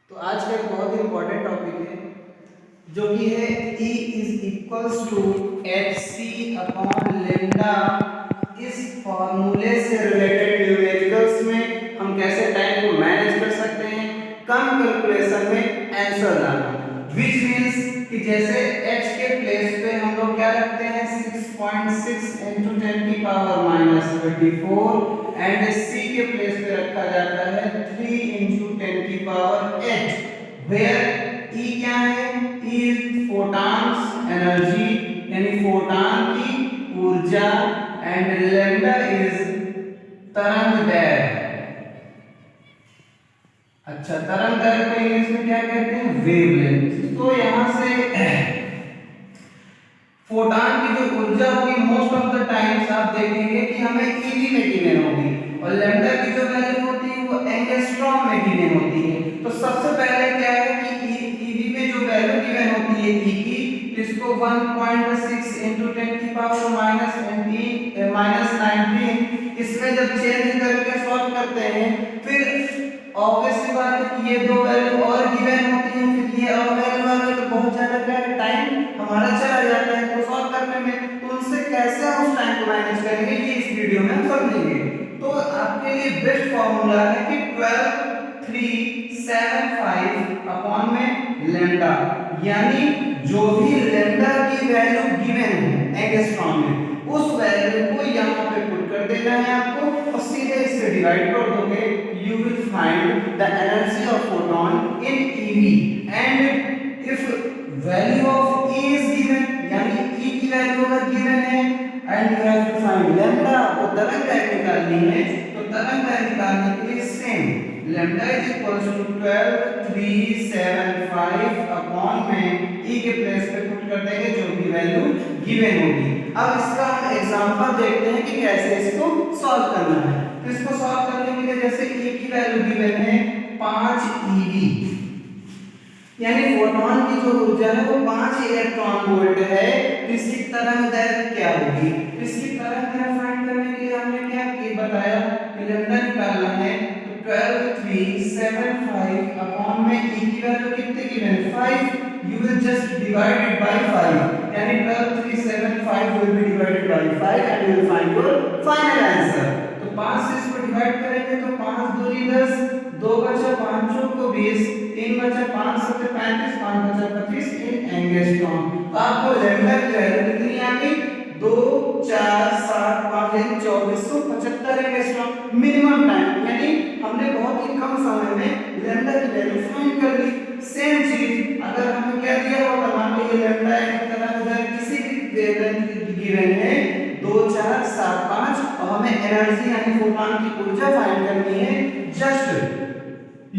तो आज का एक बहुत ही इंपॉर्टेंट टॉपिक है जो कि है E is equals to H C upon lambda. इस फॉर्मूले से रिलेटेड न्यूमेरिकल्स में हम कैसे टाइम को मैनेज कर सकते हैं, कम कैलकुलेशन में आंसर लाना। विच मीन्स कि जैसे h के प्लेस पे हम लोग क्या रखते हैं 6.6 into 10 की पावर माइनस 24 एंड c के प्लेस पे रखा जाता है 3 into 10 की पावर 8 where E क्या है, E is photons एनर्जी यानी फोटॉन की ऊर्जा एंड लैम्डा इज तरंग दैर्घ्य। अच्छा, तरंग दैर्घ्य को इंग्लिश में क्या कहते हैं, वेवलेंथ। तो यहां से फोटॉन की जो ऊर्जा होगी मोस्ट ऑफ द टाइम्स आप देखेंगे कि हमें ईवी में गिवन होगी और लैम्डा की जो वैल्यू होती है वो एंगस्ट्रॉम में गिवन होती है। तो सबसे पहले क्या है कि ईवी में जो वैल्यू गिवन होती है ई की, इसको 1.6 into 10 की पावर माइनस 19 इसमें जब चेंज करके सॉल्व करते हैं, फिर ऑब्वियस सी बात है कि ये दो वैल्यू और गिवन होती है, फिर ये और वैल्यू आ गई तो बहुत ज्यादा क्या टाइम हमारा चला जाता है तो सॉल्व करने में। तो उनसे कैसे हम उस टाइम को मैनेज करेंगे ये इस वीडियो में हम समझेंगे। तो आपके लिए बेस्ट फॉर्मूला है कि 12 3 7 5 अपॉन में लैम्डा, यानी जो भी लैम्डा की वैल्यू गिवन है एंगस्ट्रॉम में उस वैल्यू को यहाँ पे पुट कर देना है आपको और सीधे इससे डिवाइड कर दोगे। You will find the energy of photon in eV and if value of E is given, यानी E की वैल्यू अगर गिवन है and you have to find lambda, आपको तरंग दैर्घ्य निकालनी है। तो तरंग दैर्घ्य निकालने के लिए same lambda is equals to 12 3 7 5 upon में E के प्लेस पे पुट कर देंगे जो भी वैल्यू गिवन होगी। अब इसका हम एग्जांपल देखते हैं कि कैसे इसको सॉल्व करना है। तो इसको सॉल्व करने के लिए जैसे E की वैल्यू गिवन है 5 eV, यानी फोटॉन की जो ऊर्जा है वो 5 इलेक्ट्रॉन वोल्ट है, तो इसकी तरंग दैर्घ्य क्या होगी। इसकी तरंग दैर्घ्य फाइंड करने के लिए हमने क्या किया बताया कि लैम्डा निकालना है। तो 12 3 7 5 अपॉन में E की वैल्यू कितने की है 5, you will just divide it by 5, यानी 12 3 7 5 will be divided by 5 and you will find your final answer. तो 5 से इसको डिवाइड करेंगे तो 5 दूनी 10, 2 बचा 5 चौक को 20, 3 बचा 5 7 35, 5 बचा 25 इन एंगस्ट्रॉम। तो आपको लैम्डा की वैल्यू कितनी आ गई 2 4 7 5 यानी 2475 एंगस्ट्रॉम मिनिमम टाइम, यानी हमने बहुत ही कम समय में लैम्डा की वैल्यू फाइंड कर ली। सेम चीज अगर हमें क्या दिया होगा, मान लीजिए लैम्डा एक तरह उधर किसी भी वेवलेंथ गिवन है 2 4 7 5 और हमें एनर्जी यानी फोटॉन की ऊर्जा फाइंड करनी है। Just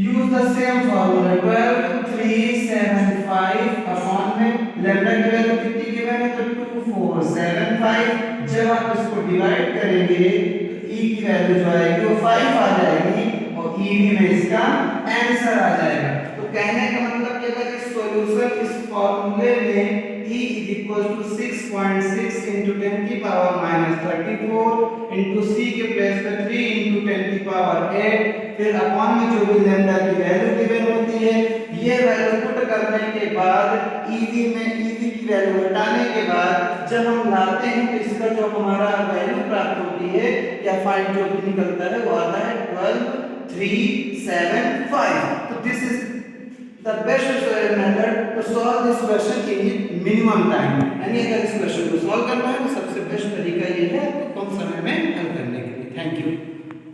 use the same formula 12 3 7 5 upon में लैम्डा की वैल्यू कितनी गिवन है तो 2 4 7 5। जब आप इसको डिवाइड करेंगे तो E की वैल्यू जो आएगी वो 5 आ जाएगी और EV में इसका आंसर आ जाएगा। तो कहने का मतलब कि अगर इस सॉल्यूशन इस फार्मूले में E is equal to 6.6 into 10 की पावर माइनस 34 into C के प्लेस पे 3 into 10 की पावर 8, फिर अपॉन में जो भी लैम्डा की वैल्यू गिवन होती है ये वैल्यू पुट करने के बाद EV में EV की वैल्यू हटाने के बाद जब हम लाते हैं तो इसका जो हमारा वैल्यू प्राप्त होती है या फाइंड जो भी निकलता है वो आता है 12 3 7 5। तो this is the best method to solve this question in minimum time, यानी अगर इस क्वेश्चन को सॉल्व करना है तो सबसे बेस्ट तरीका ये